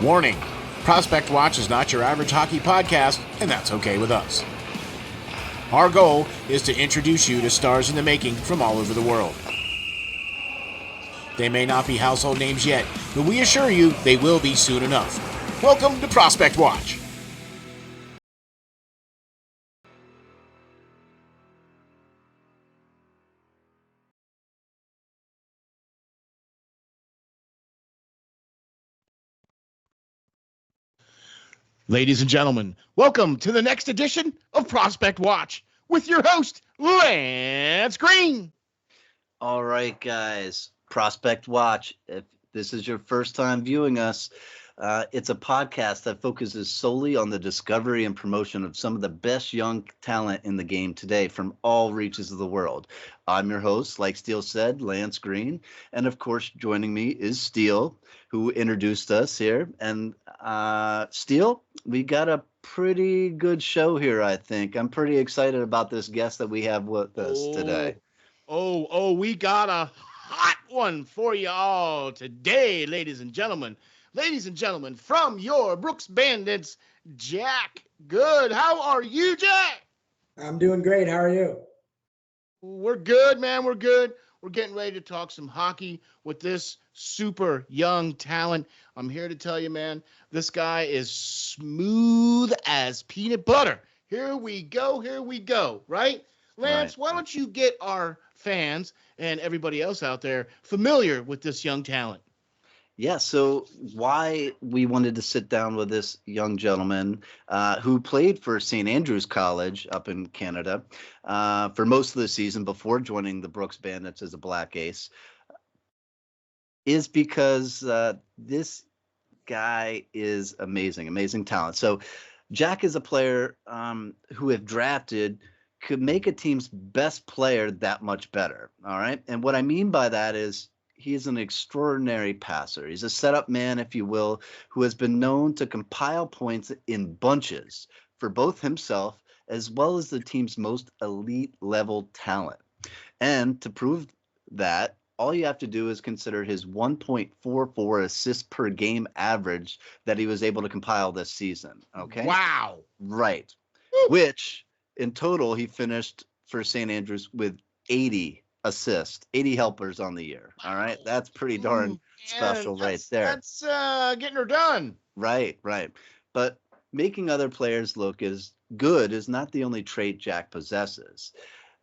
Warning, Prospect Watch is not your average hockey podcast, and that's okay with us. Our goal is to introduce you to stars in the making from all over the world. They may not be household names yet, but we assure you they will be soon enough. Welcome to Prospect Watch. Ladies and gentlemen, welcome to the next edition of Prospect Watch with your host, Lance Green. All right, guys, Prospect Watch. If this is your first time viewing us, it's a podcast that focuses solely on the discovery and promotion of some of the best young talent in the game today from all reaches of the world. I'm your host, like Steel said, Lance Green. And of course, joining me is Steel, who introduced us here. And Steel, we got a pretty good show here, I think. I'm pretty excited about this guest that we have with us today. We got a hot one for you all today, ladies and gentlemen. Ladies and gentlemen, from your Brooks Bandits, Jack Good. How are you, Jack? I'm doing great. How are you? We're good, man. We're good. We're getting ready to talk some hockey with this super young talent. I'm here to tell you, man, this guy is smooth as peanut butter. Here we go, right? Lance, Why don't you get our fans and everybody else out there familiar with this young talent? Yeah, so why we wanted to sit down with this young gentleman who played for St. Andrews College up in Canada for most of the season before joining the Brooks Bandits as a Black Ace is because this guy is amazing talent. So Jack is a player who, if drafted, could make a team's best player that much better. All right. And what I mean by that is he is an extraordinary passer. He's a setup man, if you will, who has been known to compile points in bunches for both himself as well as the team's most elite level talent. And to prove that, all you have to do is consider his 1.44 assists per game average that he was able to compile this season. Okay. Wow. Right. Woo. Which in total, he finished for St. Andrews with 80 assists, 80 helpers on the year. All right. That's pretty darn special right there. That's getting her done. Right. But making other players look as good is not the only trait Jack possesses.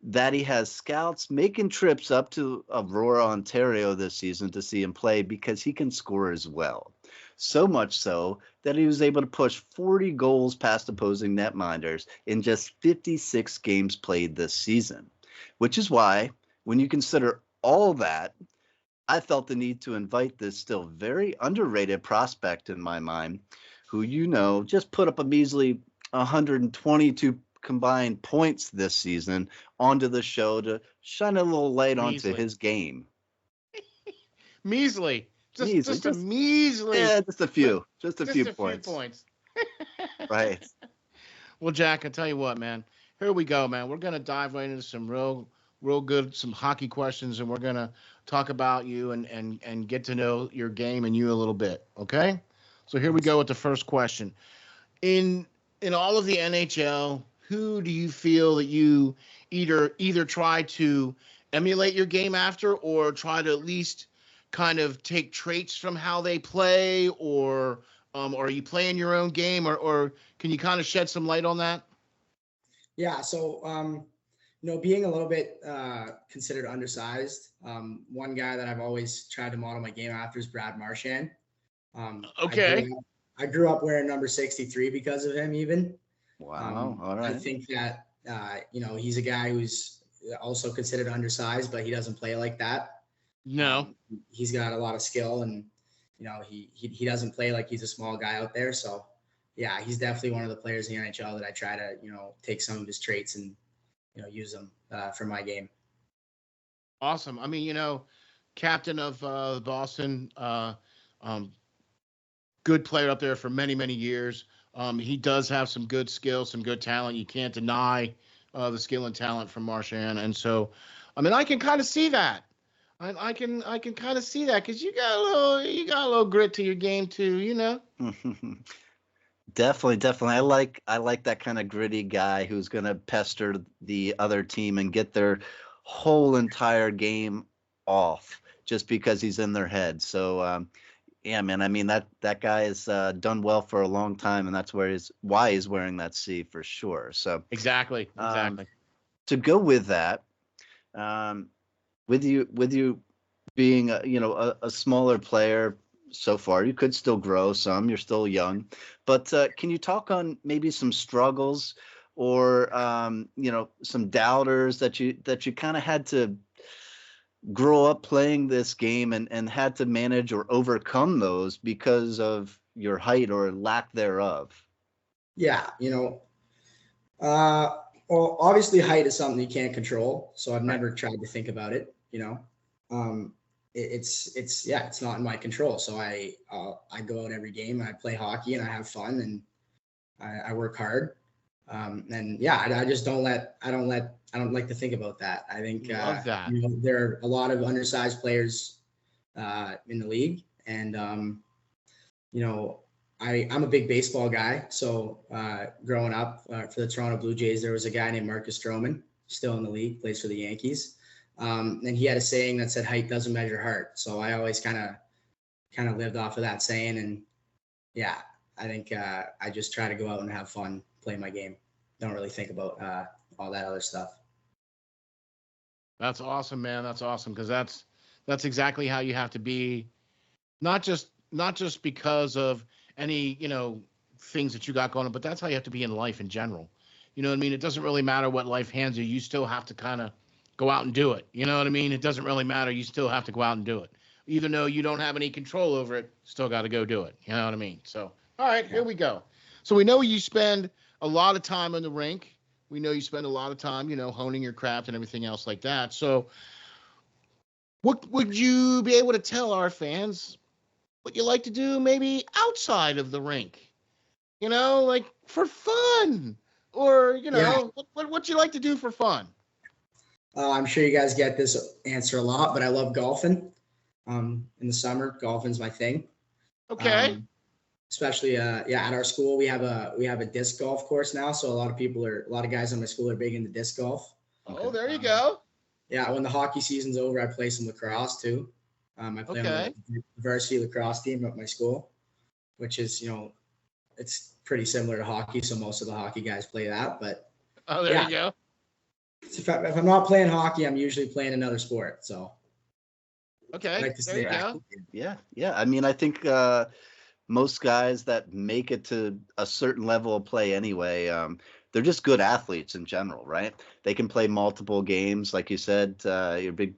That he has scouts making trips up to Aurora, Ontario this season to see him play because he can score as well. So much so that he was able to push 40 goals past opposing netminders in just 56 games played this season, which is why, when you consider all that, I felt the need to invite this still very underrated prospect in my mind, who, just put up a measly 122 combined points this season onto the show to shine a little light onto his game. Measly. Just a measly. Yeah, just a few points. Right. Well, Jack, I tell you what, man. Here we go, man. We're gonna dive right into some real good, some hockey questions, and we're gonna talk about you and get to know your game and you a little bit. Okay. So here we go with the first question. In all of the NHL, who do you feel that you either try to emulate your game after, or try to at least kind of take traits from how they play, or are you playing your own game, or can you kind of shed some light on that? Yeah. So, being a little bit considered undersized, one guy that I've always tried to model my game after is Brad Marchand. Okay. I grew up wearing number 63 because of him even. Wow. All right. I think that, he's a guy who's also considered undersized, but he doesn't play like that. No. He's got a lot of skill, and, he doesn't play like he's a small guy out there. So, yeah, he's definitely one of the players in the NHL that I try to, take some of his traits and, use them for my game. Awesome. I mean, captain of Boston, good player up there for many, many years. He does have some good skills, some good talent. You can't deny the skill and talent from Marchand. And so, I mean, I can kind of see that. I can kind of see that because you got a little grit to your game too, you know. Definitely, definitely. I like that kind of gritty guy who's gonna pester the other team and get their whole entire game off just because he's in their head. So yeah, man. I mean that guy has done well for a long time, and that's why he's wearing that C for sure. So Exactly, um, exactly. to go with that, um, with you being a smaller player so far, you could still grow some. You're still young, but can you talk on maybe some struggles or some doubters that you kind of had to grow up playing this game and had to manage or overcome those because of your height or lack thereof? Yeah, well, obviously height is something you can't control, so I've Right. never tried to think about it. Um, it's not in my control. So I go out every game and I play hockey and I have fun and I work hard. And yeah, I just I don't like to think about that. I think Love that. there are a lot of undersized players in the league, and you know, I'm a big baseball guy. So growing up for the Toronto Blue Jays, there was a guy named Marcus Stroman, still in the league, plays for the Yankees. And he had a saying that said, "Height doesn't measure heart." So I always kind of lived off of that saying. And yeah, I think I just try to go out and have fun, play my game. Don't really think about all that other stuff. That's awesome, man. That's awesome because that's exactly how you have to be. Not just because of any things that you got going on, but that's how you have to be in life in general. You know what I mean? It doesn't really matter what life hands you. You still have to kind of go out and do it. You know what I mean? It doesn't really matter. You still have to go out and do it, even though you don't have any control over it. Still got to go do it. You know what I mean? So, all right, Yeah. here we go. So we know you spend a lot of time in the rink. We know you spend a lot of time, honing your craft and everything else like that. So, what would you be able to tell our fans what you like to do maybe outside of the rink? Like for fun, or Yeah. what you like to do for fun? I'm sure you guys get this answer a lot, but I love golfing. In the summer, golfing's my thing. Okay. Um, Especially at our school we have a disc golf course now, so a lot of guys in my school are big into disc golf. Okay. Oh, there you Um, go. yeah, when the hockey season's over, I play some lacrosse too. I play on Okay. the varsity lacrosse team at my school, which is it's pretty similar to hockey, so most of the hockey guys play that. But Oh, there yeah, you go. if I'm not playing hockey, I'm usually playing another sport. So I Okay, like to there stay you go. active. Yeah, yeah. I mean, I think most guys that make it to a certain level of play anyway, they're just good athletes in general, right? They can play multiple games, like you said. You're a big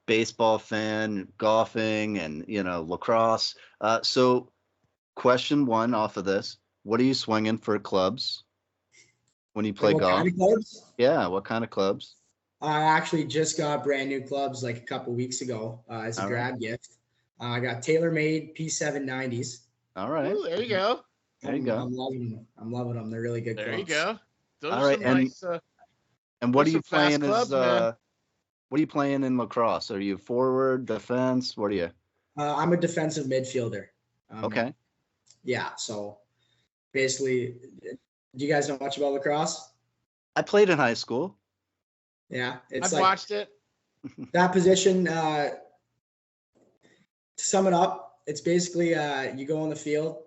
baseball fan, golfing, and lacrosse. So, question one off of this: what are you swinging for clubs when you Like play what kind golf? of clubs? Yeah, what kind of clubs? I actually just got brand new clubs like a couple weeks ago as a All right, grad gift. I got TaylorMade P790s. all right, Ooh, there you go. there you go. I'm loving them. I'm loving them. They're really good There you clubs. go. Those All are right, some and nice. and what are There's you some fast playing as clubs, man. what are you playing in lacrosse? Are you forward, defense? What are you? I'm a defensive midfielder. Um, Okay. yeah, so basically, do you guys know much about lacrosse? I played in high school. Yeah, it's I've like watched it. that position. To sum it up, it's basically you go on the field,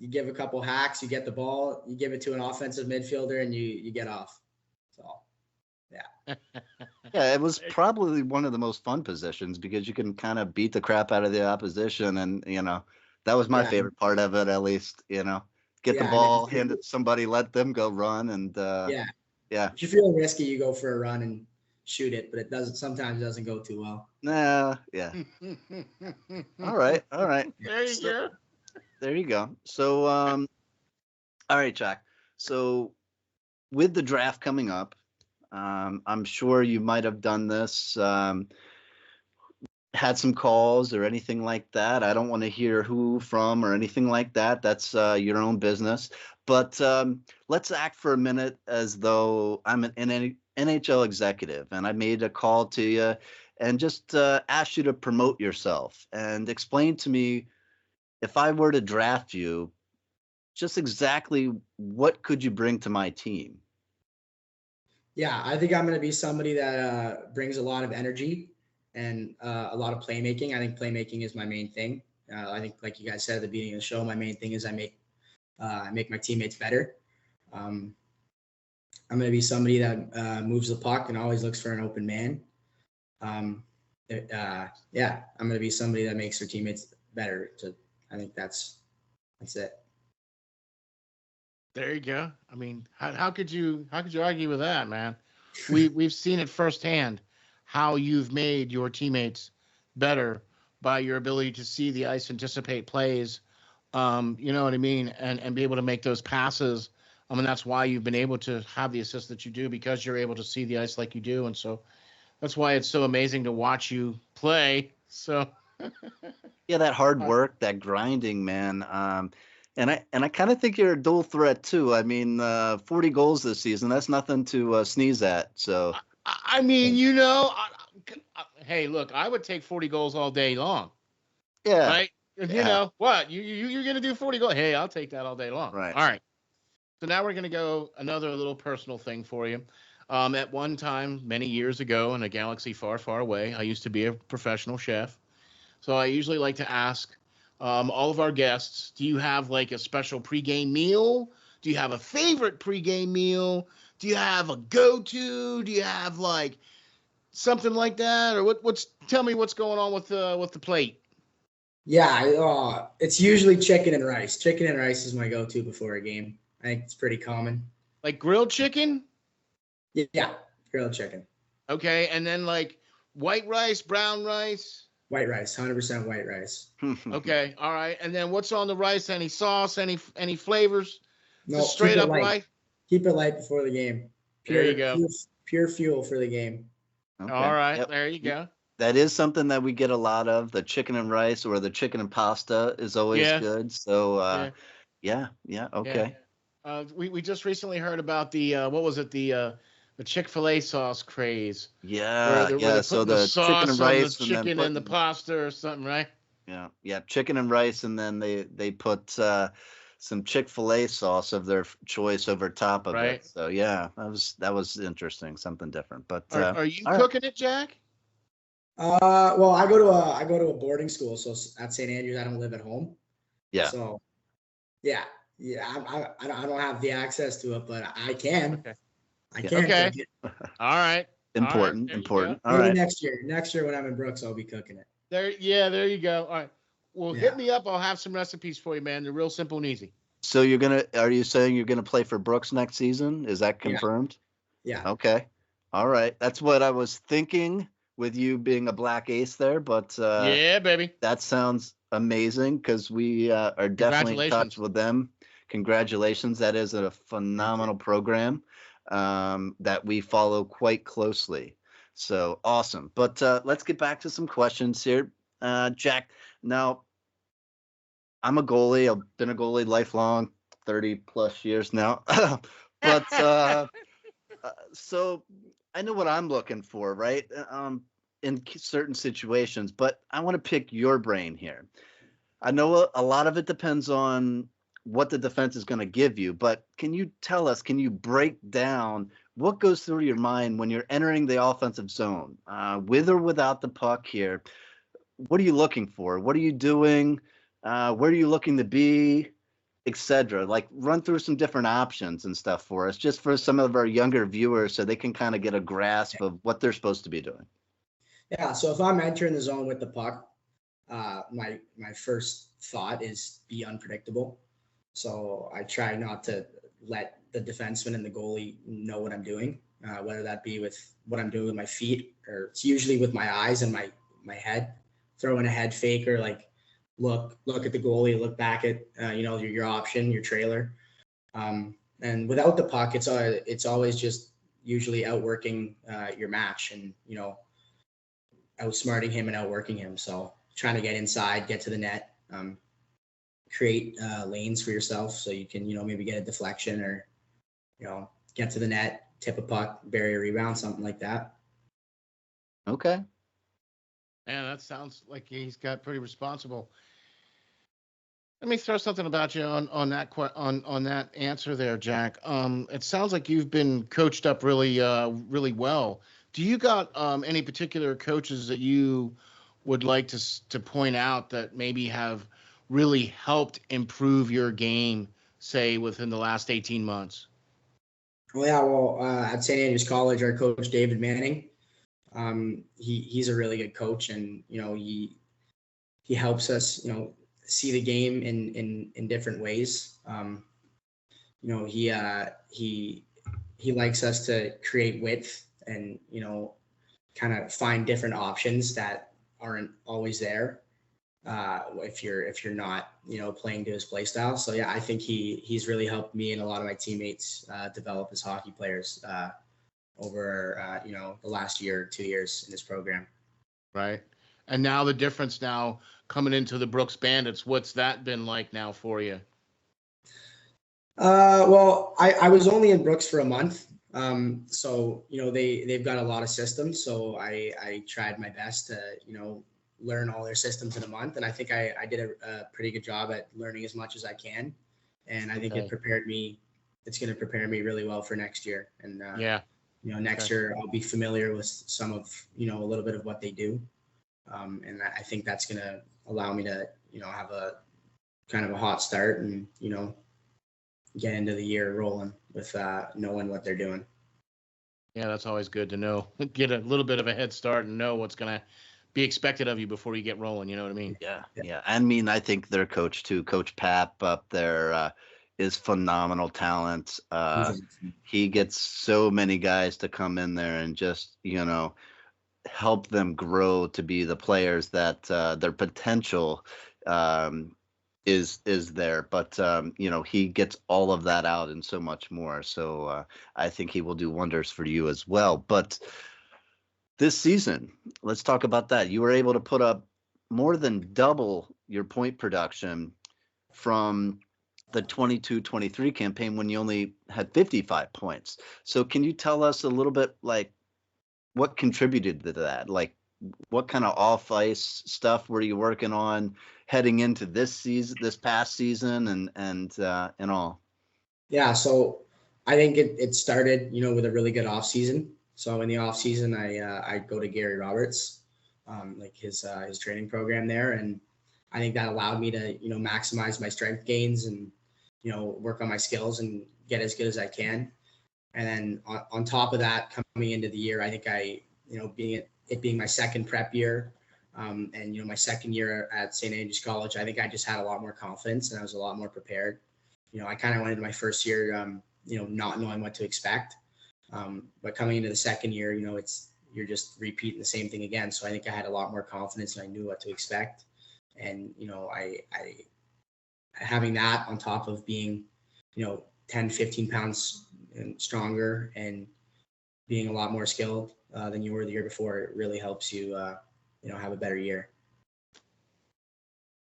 you give a couple hacks, you get the ball, you give it to an offensive midfielder, and you get off. So yeah, Yeah, it was probably one of the most fun positions because you can kind of beat the crap out of the opposition, and that was my yeah, favorite part of it, at least. Get the yeah. And ball, hand it to somebody, let them go run, and yeah, yeah, if you're feeling risky, you go for a run and shoot it, but it doesn't sometimes doesn't go too well. nah, yeah. All right, all right. There you So go. there you go. So all right, Jack. So with the draft coming up, I'm sure you might have done this. Had some calls or anything like that. I don't want to hear who from or anything like that. That's your own business. But let's act for a minute as though I'm an NHL executive and I made a call to you and just ask you to promote yourself and explain to me, if I were to draft you, just exactly what could you bring to my team? Yeah, I think I'm going to be somebody that brings a lot of energy and a lot of playmaking. I think playmaking is my main thing. I think, like you guys said at the beginning of the show, my main thing is I make my teammates better. Um, I'm going to be somebody that moves the puck and always looks for an open man. Yeah, I'm going to be somebody that makes their teammates better. I think that's it. There you go. I mean, how could you argue with that, man? We've seen it firsthand how you've made your teammates better by your ability to see the ice, anticipate plays, you know what I mean, and be able to make those passes. I mean, that's why you've been able to have the assists that you do, because you're able to see the ice like you do, and so that's why it's so amazing to watch you play. So, Yeah, that hard uh, work, that grinding, man. And I kind of think you're a dual threat too. I mean, 40 goals this season, that's nothing to sneeze at. So, I mean, you know, hey, look, I would take 40 goals all day long, yeah, right? And you yeah, know what? You're gonna do 40 goals. Hey, I'll take that all day long. right. All right. So now we're gonna go another little personal thing for you. At one time, many years ago, in a galaxy far, far away, I used to be a professional chef. So I usually like to ask all of our guests, do you have like a special pregame meal? Do you have a favorite pregame meal? Do you have a go-to? Do you have like something like that, or what's tell me what's going on with the plate? Yeah, it's usually chicken and rice. Chicken and rice is my go-to before a game. I think it's pretty common. Like grilled chicken? Yeah, grilled chicken, Okay, and then like white rice, brown rice. white rice, 100% white rice. Okay, all right, and then what's on the rice? Any sauce? Any flavors? No, Just keep straight it up light. rice. Keep it light before the game. There you Pure, go. pure, pure fuel for the game. All Okay. right, Yep. there you go. That is something that we get a lot of. The chicken and rice or the chicken and pasta is always Yeah, good. So, yeah, yeah, yeah, yeah. okay. We just recently heard about the what was it, the Chick-fil-A sauce craze, Yeah, where yeah. they're So putting the the chicken and sauce on the rice and then chicken and the putting, pasta or something, right? yeah, yeah, chicken and rice, and then they put some Chick-fil-A sauce of their choice over top of it. Right. So yeah, that was interesting, something different. But Are you all right, cooking it, Jack? Well, I go to a boarding school, so at St. Andrews, I don't live at home. yeah, So yeah, yeah, I don't have the access to it, but I can. Okay. I yeah, can Okay. cook it. All right. All right. important, There you go. important. All Maybe right. next year. Next year when I'm in Brooks, I'll be cooking it. There. Yeah. There you go. All right. Well, Yeah. hit me up. I'll have some recipes for you, man. They're real simple and easy. So are you saying you're gonna play for Brooks next season? Is that Yeah. confirmed? Yeah. Okay. All right. That's what I was thinking with you being a black ace there, but Yeah, baby. that sounds amazing because we are definitely in touch Congratulations. with them. Congratulations. That is a Thank you. phenomenal program that we follow quite closely. So awesome. But let's get back to some questions here. Jack, now I'm a goalie. I've been a goalie lifelong, 30 plus years now. But so I know what I'm looking for, right? In certain situations, but I want to pick your brain here. I know a lot of it depends on what the defense is going to give you, but can you tell us, can you break down what goes through your mind when you're entering the offensive zone, with or without the puck here? What are you looking for? What are you doing? Where are you looking to be? Etc. Like run through some different options and stuff for us, just for some of our younger viewers, so they can kind of get a grasp of what they're supposed to be doing. Yeah. So if I'm entering the zone with the puck, my first thought is be unpredictable. So I try not to let the defenseman and the goalie know what I'm doing, whether that be with what I'm doing with my feet, or it's usually with my eyes and my head. Throw in a head fake, or like look at the goalie, look back at your option, your trailer. And without the puck, it's always just usually outworking your match, and outsmarting him and outworking him. So trying to get inside, get to the net, create lanes for yourself so you can maybe get a deflection, or get to the net, tip a puck, bury a rebound, something like that. Okay. Man, that sounds like he's got pretty responsible. Let me throw something about you on that on that answer there, Jack. It sounds like you've been coached up really well. Do you got any particular coaches that you would like to point out that maybe have really helped improve your game, say within the last 18 months? Well, yeah, well, at St. Andrews College, our coach David Manning, he's a really good coach, and he helps us, see the game in different ways. He likes us to create width and kind of find different options that aren't always there if you're not playing to his play style. So yeah, I think he's really helped me and a lot of my teammates develop as hockey players over the last year or 2 years in this program. Right. And now the difference now coming into the Brooks Bandits, what's that been like now for you? Well, I was only in Brooks for a month. So, they've got a lot of systems. So I tried my best to, learn all their systems in a month. And I think I did a pretty good job at learning as much as I can. And I think it's going to prepare me really well for next year. And, next year I'll be familiar with some of, a little bit of what they do. And I think that's going to allow me to, have a kind of a hot start and, get into the year rolling with knowing what they're doing. Yeah, that's always good to know. Get a little bit of a head start and know what's going to be expected of you before you get rolling. You know what I mean? Yeah. I mean, I think their coach too, Coach Pap up there, is phenomenal talent. He gets so many guys to come in there and just, help them grow to be the players that their potential is there. But he gets all of that out and so much more. So I think he will do wonders for you as well. But this season, let's talk about that. You were able to put up more than double your point production from the 22-23 campaign when you only had 55 points. So can you tell us a little bit like what contributed to that? Like what kind of off ice stuff were you working on heading into this past season and all? Yeah. So I think it started, with a really good off season. So in the off season, I go to Gary Roberts, like his training program there. And I think that allowed me to, maximize my strength gains and, work on my skills and get as good as I can. And then on top of that, coming into the year, I think being my second prep year, and my second year at St. Andrews College, I think I just had a lot more confidence and I was a lot more prepared. I kind of went into my first year, not knowing what to expect. But coming into the second year, you're just repeating the same thing again. So I think I had a lot more confidence and I knew what to expect. And, I having that on top of being, 10, 15 pounds stronger and being a lot more skilled than you were the year before, it really helps you, have a better year.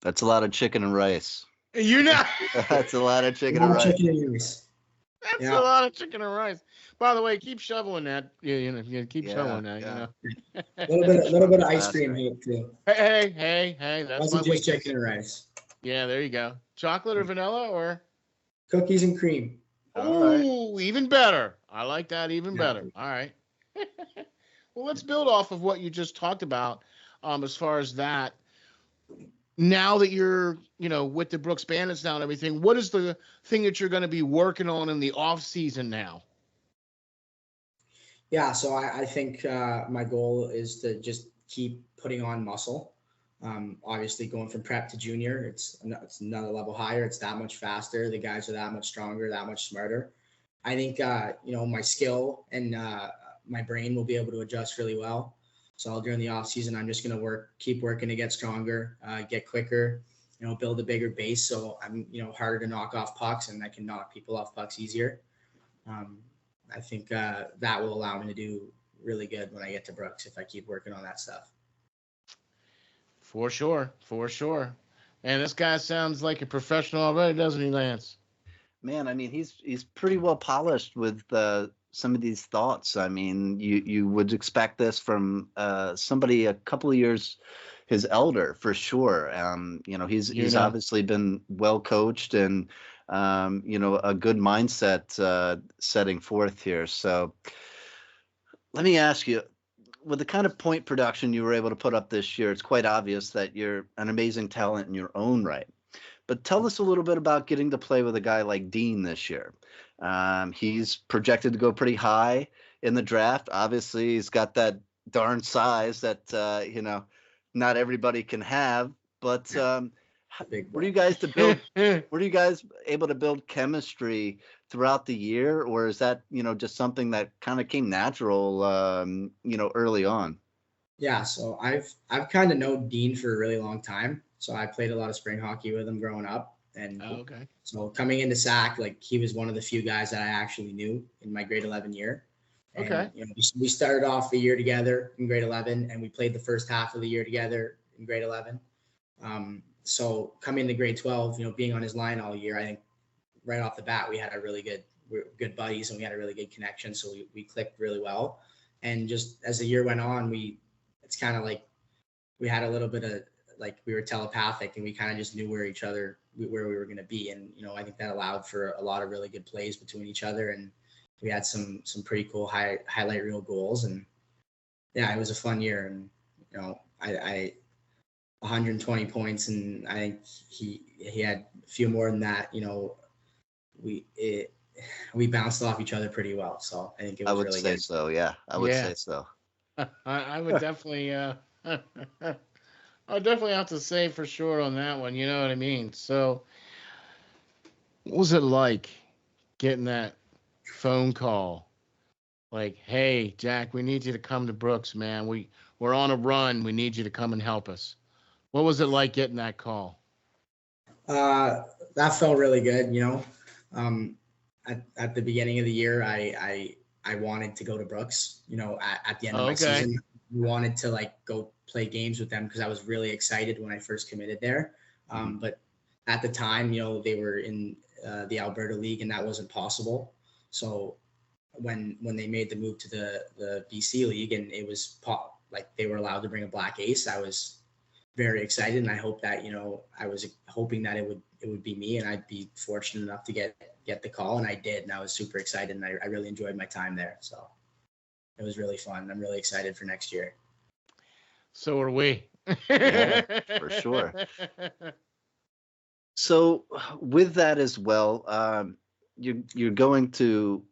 That's a lot of chicken and rice. That's a lot of chicken and rice. That's a lot of chicken and rice. By the way, keep shoveling that. Keep shoveling that. A little bit of ice cream here too. Hey, that's wasn't just chicken and rice. Yeah, there you go. Chocolate or vanilla or cookies and cream. Ooh, even better. I like that even better. All right. Well, let's build off of what you just talked about. As far as that, now that you're, with the Brooks Bandits now and everything, what is the thing that you're going to be working on in the off season now? Yeah, so I think my goal is to just keep putting on muscle. Obviously, going from prep to junior, it's another level higher. It's that much faster. The guys are that much stronger, that much smarter. I think, my skill and my brain will be able to adjust really well. So during the off season, I'm just going to keep working to get stronger, get quicker, build a bigger base. So I'm, harder to knock off pucks and I can knock people off pucks easier. I think that will allow me to do really good when I get to Brooks if I keep working on that stuff. For sure. And this guy sounds like a professional already, doesn't he, Lance? Man, I mean, he's pretty well polished with some of these thoughts? I mean, you would expect this from somebody a couple of years his elder for sure. He's obviously been well coached and a good mindset setting forth here. So let me ask you, with the kind of point production you were able to put up this year, it's quite obvious that you're an amazing talent in your own right. But tell us a little bit about getting to play with a guy like Dean this year. He's projected to go pretty high in the draft. Obviously, he's got that darn size that not everybody can have. But were you guys able to build chemistry throughout the year, or is that just something that kind of came natural early on? Yeah, so I've kind of known Dean for a really long time. So I played a lot of spring hockey with him growing up, and so coming into SAC, like he was one of the few guys that I actually knew in my grade 11 year. And, we started off the year together in grade 11, and we played the first half of the year together in grade 11. So coming to grade 12, being on his line all year, I think right off the bat we had we're good buddies, and we had a really good connection. So we clicked really well. And just as the year went on, it's kind of like we had a little bit of like we were telepathic, and we kind of just knew where we were going to be. And, I think that allowed for a lot of really good plays between each other. And we had some pretty cool highlight reel goals. And yeah, it was a fun year. And, I 120 points, and I think he had a few more than that. We bounced off each other pretty well. So I think it was really good. I would say so. Yeah, I would say so. I would definitely, I'll definitely have to say for sure on that one. You know what I mean? So what was it like getting that phone call? Like, hey, Jack, we need you to come to Brooks, man. We're on a run. We need you to come and help us. What was it like getting that call? That felt really good. At the beginning of the year, I wanted to go to Brooks. At the end of my season, I wanted to go play games with them because I was really excited when I first committed there. But at the time, they were in the Alberta League, and that wasn't possible. So when they made the move to the BC League, and it was they were allowed to bring a black ace, I was very excited, and I hope that I was hoping that it would be me, and I'd be fortunate enough to get the call, and I did, and I was super excited, and I really enjoyed my time there. So it was really fun. I'm really excited for next year. So are we. Yeah, for sure. So with that as well, you're going to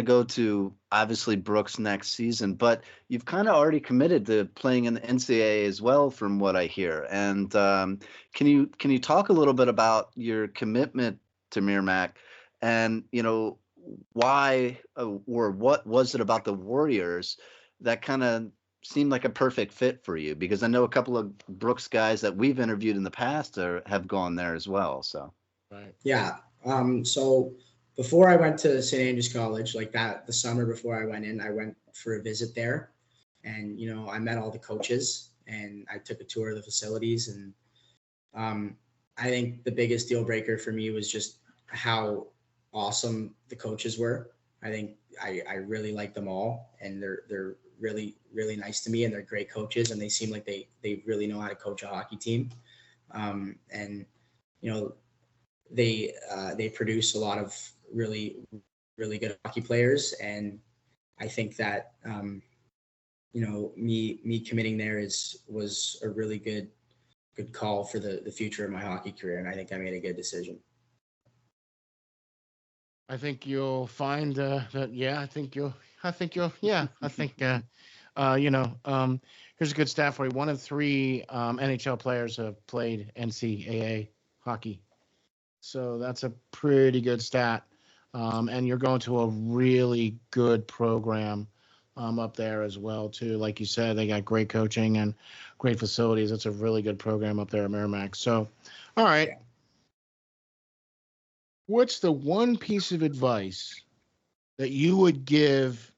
go to obviously Brooks next season, but you've kind of already committed to playing in the NCAA as well, from what I hear. And can you talk a little bit about your commitment to Merrimack, and why or what was it about the Warriors that kind of seemed like a perfect fit for you? Because I know a couple of Brooks guys that we've interviewed in the past have gone there as well. So right, yeah. So before I went to St. Andrews College, the summer before I went in, I went for a visit there, and I met all the coaches, and I took a tour of the facilities, and I think the biggest deal breaker for me was just how awesome the coaches were. I think I really like them all, and they're really, really nice to me, and they're great coaches, and they seem like they really know how to coach a hockey team. And they produce a lot of really, really good hockey players, and I think that me committing there was a really good call for the future of my hockey career, and I think I made a good decision. I think you'll find that. Yeah, I think you'll. Yeah, I think. Here's a good stat for you. 1 of 3 NHL players have played NCAA hockey, so that's a pretty good stat. And you're going to a really good program up there as well too. Like you said, they got great coaching and great facilities. It's a really good program up there at Merrimack. So, all right. Yeah. What's the one piece of advice that you would give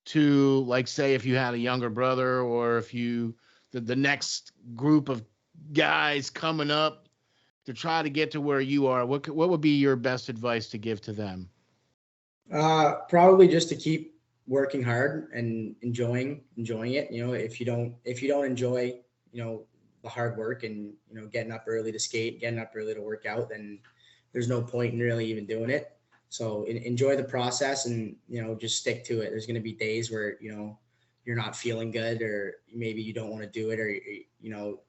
to, like, say, if you had a younger brother, or if the next group of guys coming up to try to get to where you are? What would be your best advice to give to them? Probably just to keep working hard and enjoying it. You know, if you don't enjoy, you know, the hard work and, you know, getting up early to skate, getting up early to work out, then there's no point in really even doing it. So enjoy the process and, you know, just stick to it. There's going to be days where, you know, you're not feeling good, or maybe you don't want to do it, or, you know,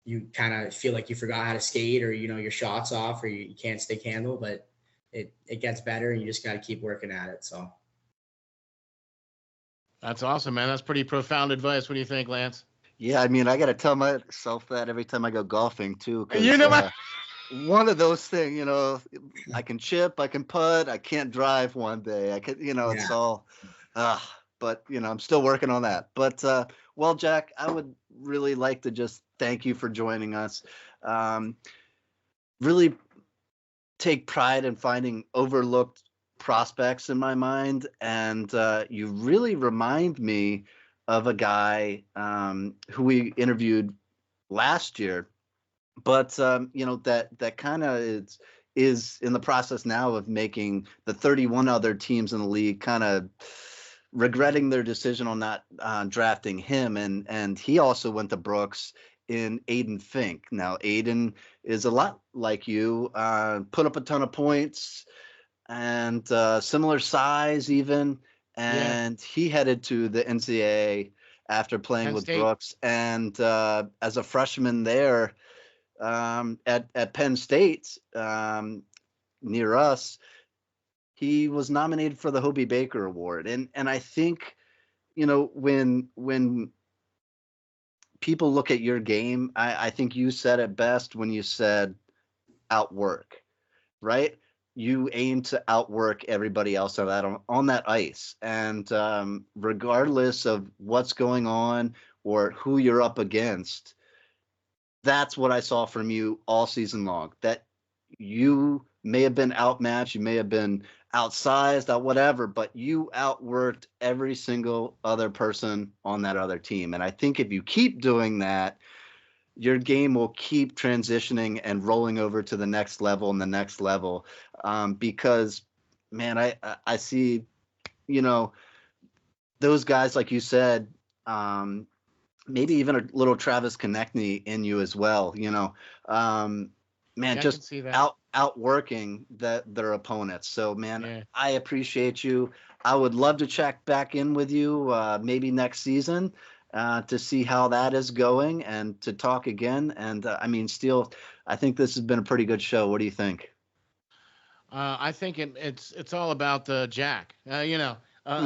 you kind of feel like you forgot how to skate, or, you know, your shot's off, or you can't stick handle, but it gets better and you just got to keep working at it. So. That's awesome, man. That's pretty profound advice. What do you think, Lance? Yeah, I mean, I got to tell myself that every time I go golfing too. 'Cause, You know, one of those things, you know, I can chip, I can putt, I can't drive one day. I could, you know, it's all, but, you know, I'm still working on that. But, well, Jack, I would really like to just thank you for joining us. Really take pride in finding overlooked prospects in my mind. And you really remind me of a guy who we interviewed last year. But you know, that kind of is in the process now of making the 31 other teams in the league kind of regretting their decision on not drafting him. And he also went to Brooks in Aiden Fink. Now, Aiden is a lot like you, put up a ton of points and similar size even. And he headed to the NCAA after playing Penn with State. Brooks. And as a freshman there, at Penn State, near us, he was nominated for the Hobie Baker Award. And I think, you know, when people look at your game, I think you said it best when you said outwork, right? You aim to outwork everybody else on that ice. And regardless of what's going on or who you're up against, that's what I saw from you all season long, that you may have been outmatched, you may have been outsized, or whatever, but you outworked every single other person on that other team. And I think if you keep doing that, your game will keep transitioning and rolling over to the next level and the next level. Because, man, I see, you know, those guys, like you said, maybe even a little Travis Konechny in you as well, you know, man, Yeah, just see that. outworking their opponents. So, man, Yeah. I appreciate you. I would love to check back in with you maybe next season to see how that is going and to talk again. And I mean, Steel, I think this has been a pretty good show. What do you think? I think it's all about Jack. You know,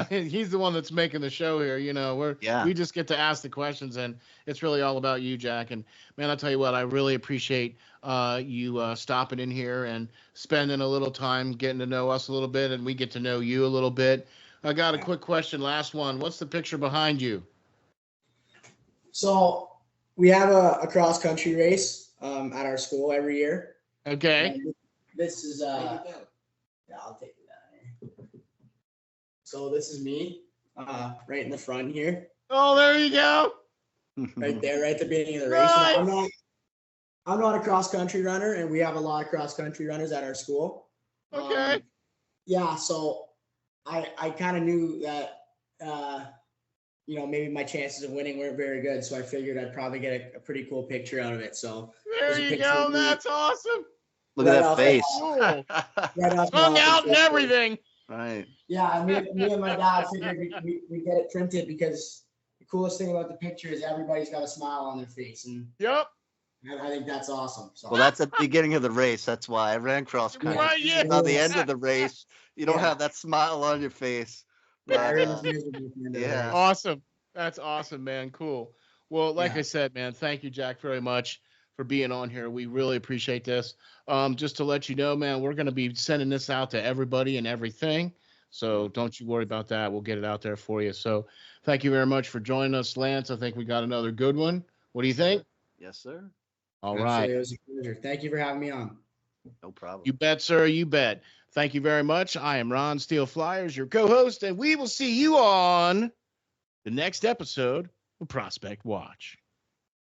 he's the one that's making the show here. You know, Yeah. we just get to ask the questions, and it's really all about you, Jack. And man, I'll tell you what, I really appreciate you stopping in here and spending a little time getting to know us a little bit, and we get to know you a little bit. I got a quick question, last one. What's the picture behind you? So we have a cross country race at our school every year. Okay. And this is yeah, I'll take it down here. So this is me, right in the front here, Oh, there you go. right there, right at the beginning of the race. Nice. I'm not a cross country runner, and we have a lot of cross country runners at our school. Okay. Yeah, so I kind of knew that you know, maybe my chances of winning weren't very good, so I figured I'd probably get a pretty cool picture out of it. So There you go. That's awesome. Look at that face. Cool. right off Hung out and everything. Right. Yeah, me and my dad figured we get it printed because the coolest thing about the picture is everybody's got a smile on their face, and Yep. I think that's awesome. So. Well, that's at the beginning of the race. That's why I ran cross country. Right, yeah. By the end of the race, you don't have that smile on your face. But, yeah. Awesome. That's awesome, man. Cool. Well, like I said, man, thank you, Jack, very much for being on here. We really appreciate this. Just to let you know, man, we're going to be sending this out to everybody and everything. So don't you worry about that. We'll get it out there for you. So thank you very much for joining us, Lance. I think we got another good one. What do you think? Yes, sir. All right. It was a pleasure. Thank you for having me on. No problem. You bet, sir. You bet. Thank you very much. I am Ron SteelFlyers, your co-host, and we will see you on the next episode of Prospect Watch.